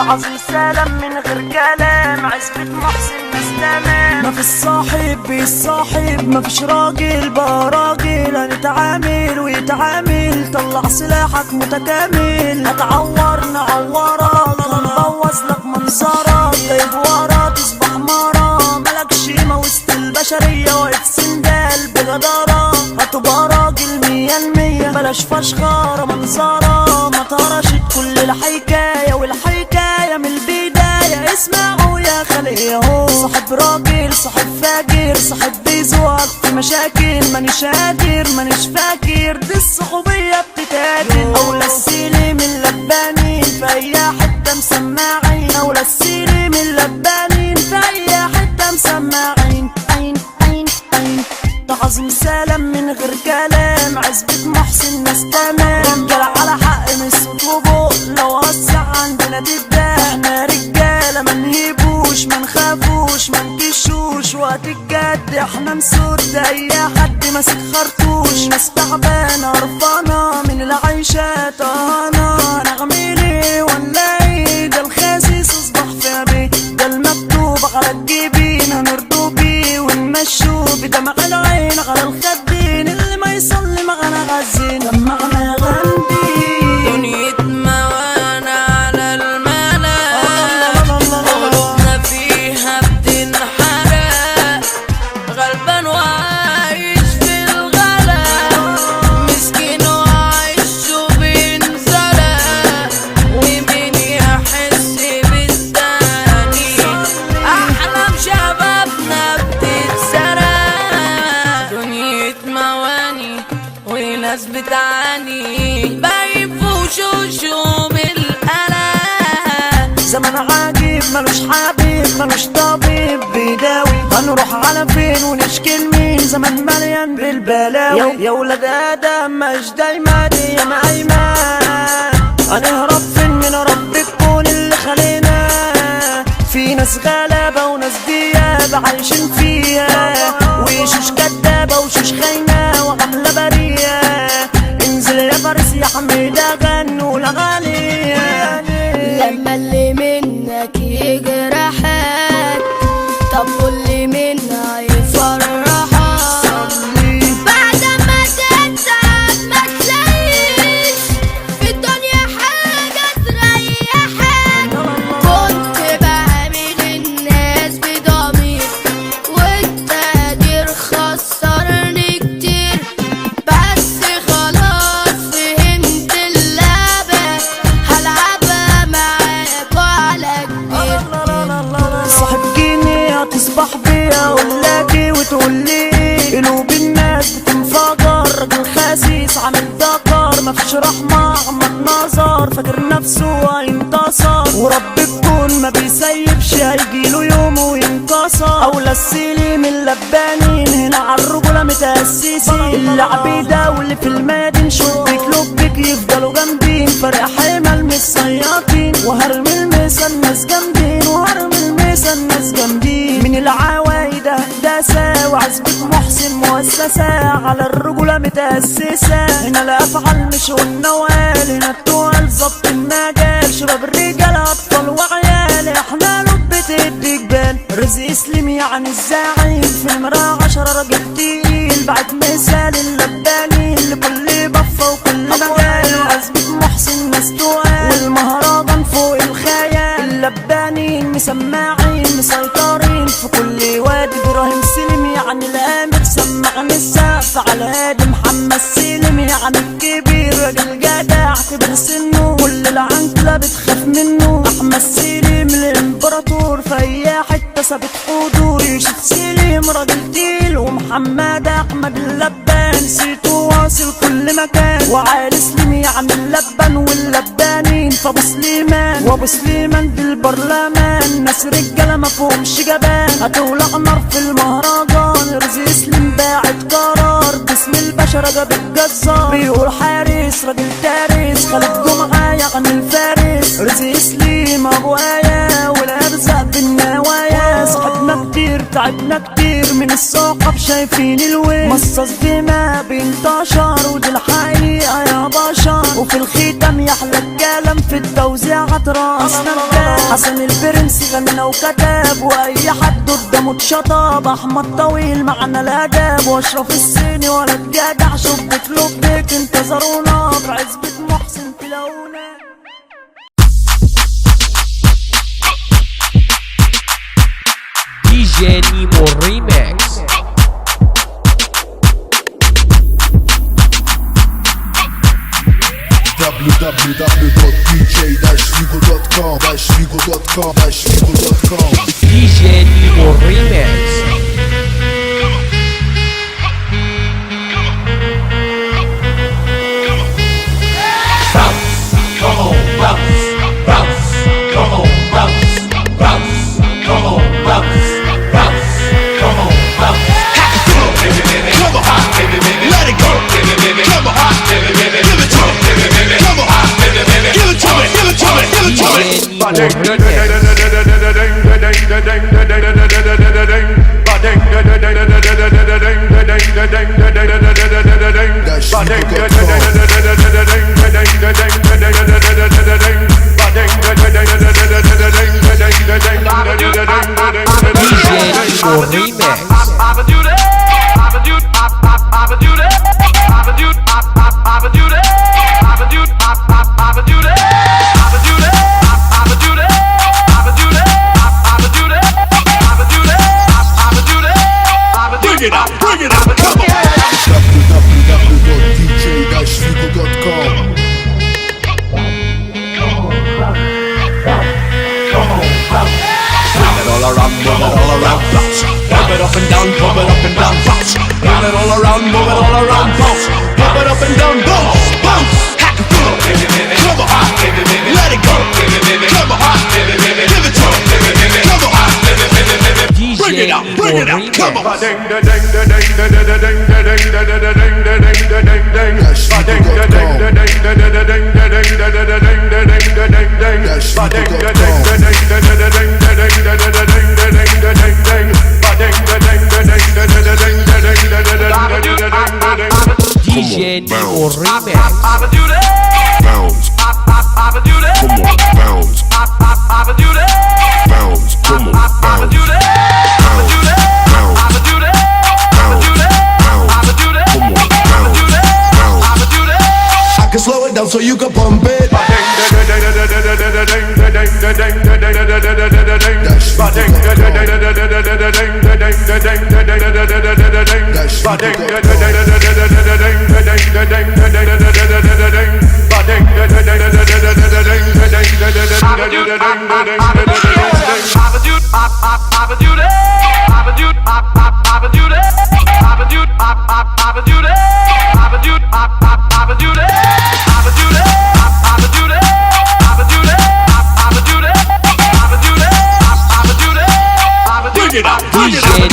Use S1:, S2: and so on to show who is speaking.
S1: عظيم سلام من غير كلام، عزبة محسن ناس تمام.
S2: مفيش صاحب بيصاحب، مفيش راجل بقى راجل، هنتعامل ويتعامل، طلع سلاحك متكامل. هتعور نعورك، هنبوظ لك منظرك، جايب ورا تصبح مرة، ملكش قيمة وسط البشرية، واقف سندال بجدارة، هتبقى راجل 100%. بلاش فشخرة منظرة، ما ترشت كل الحكاية، والحكاية من البداية. اسمعوا يا خلق ياهو، صاحب راجل صاحب فاجر، صاحب بيزوق في مشاكل، مانيش قادر مانيش فاكر، دي الصحوبية بتتقاتل. أولى السيلي من لبانين في أي حتة مسماعين، أولى السيلي من لبانين في أي حتة مسماعين. عين عين عين تعظيم سلام من غير كلام، عزبة محسن ناس تمام. رجالة على حق من الصوت وبق، لو وسع عندنا تبدأ. احنا رجالة منهيبوش منخافوش منكشوش، وقت الجد احنا نسد اي حد ماسك خرطوش. ناس تعبانة قرفانة من العيشة طهانة، هنعمل ولا ايه؟ ده الخاسس اصبح في بيه، ده المكتوب على الجبين هنرضو بيه ونمشوا بدمع العين على الخدين. اللي ما يصلي معنا غزين دمعنا غندين.
S3: دنيتنا وانا على الملا، قلوبنا فيها بتنحرق، غلبان وعايش في الغلا، مسكين وعايش وبينزرق، ومين يحس بالتاني؟ احلام شبابنا بتتسرق. دنيا مواني وناس بتعاني، باين في وشوشهم بالقلق.
S2: زمن عجيب ملوش حبيب ملوش طبيب بيداوي، هنروح على فين ونشكي لمين؟ زمن مليان بالبلاوي. يا ولاد ادم مش دايما دي يا ايمان، هنهرب فين من رب الكون اللي خلينا؟ في ناس غلابة وناس ديابة عايشين فيها، وشوش كدابة وشوش خاينة وعاملة برية. انزل يا فارس يا حميدة غنوا الأغاني.
S4: لما اللي منك يجرحك، طب واللي منها يفرحك. بعد ما تتعب ما تلاقيش في الدنيا حاجة تريحك. كنت بعامل الناس بضمير، والتاجر خسرني كتير، بس خلاص فهمت اللعبة، هلعبها معاك وعلى كبير.
S2: صاحب جيني هتصبح بيا ولاكي وتقولي قلوب الناس بتنفجر، راجل خسيس عامل ذكر، مفيش رحمة عمك نظر، فاكر نفسه هينتصر، ورب الكون ما بيسيبش هيجيله يوم وينكسر. أولى السيلي من لبانين هنا عالرجولة متأسسين، العبيدة واللي في المدين شبك لبك يفضلوا جامدين، فرق حمل مش صياطين، وهرمي المسا الناس جامدين، وهرمي المسا الناس جامدين. من العوايد هندسة وعزبة محسن مؤسسة، على الرجولة متأسسة، هنا الأفعال مش والنوال، هنا التوال ظبط المجال، شباب الرجال أطفال وعيال، احنا لبة الجبال. رزق سليم يعني الزعيم، في المراة 10 راجل تقيل، بعد مثال اللبانين لكل بفة وكل مجال. عزبة محسن ناس توال، والمهرجان فوق الخيال، اللبانين مسماعين مسيطرين في كل وادي. ابراهيم سليم يعني الامر، سمعني السقف على هادي. محمد سليم يعني الكبير، راجل جدع كبر سنه، كل العنكلة بتخاف منه. احمد سليم الامبراطور، في اي حتة ثابت حضور. يوسف سليم راجل تقيل، ومحمد احمد اللبان سيته واصل كل مكان. وعالي سليم يعني اللبن واللبانين في ابو سليمان، وابو سليمان بالبرلمان، ناس رجاله مفهومش جبان. هتولع نار في المهرجان، رزق سليم باعت قرار، باسم البشر جاب الجزار، بيقول حارس راجل تارس، خالد جمعة يعني الفارس. رزق سليم ابو ايه والارزاق بالنوايا، صاحبنا كتير تعبنا كتير من الصاحب شايفين الوين. مصاص دماء بينتشر ودي الحقيقة يا بشر، وفي الختام يحلى الكلام في التوزيع راسنا حسن البرنس غنى وكتب واي حد قدامه اتشطب. احمد طويل معنا الاداب واشرف الصيني ولد جدع. شبك لبك انتظرونا بعزبة محسن تلاقونا.
S5: DJ Nemo Remix.
S6: www.dj-vigo.com
S5: DJ Nemo Remix. DJ Nemo Remix.
S6: Bounce. Come on, bounce. Bounce. Come on, bounce. I can slow it down so you can pump it.
S5: DJ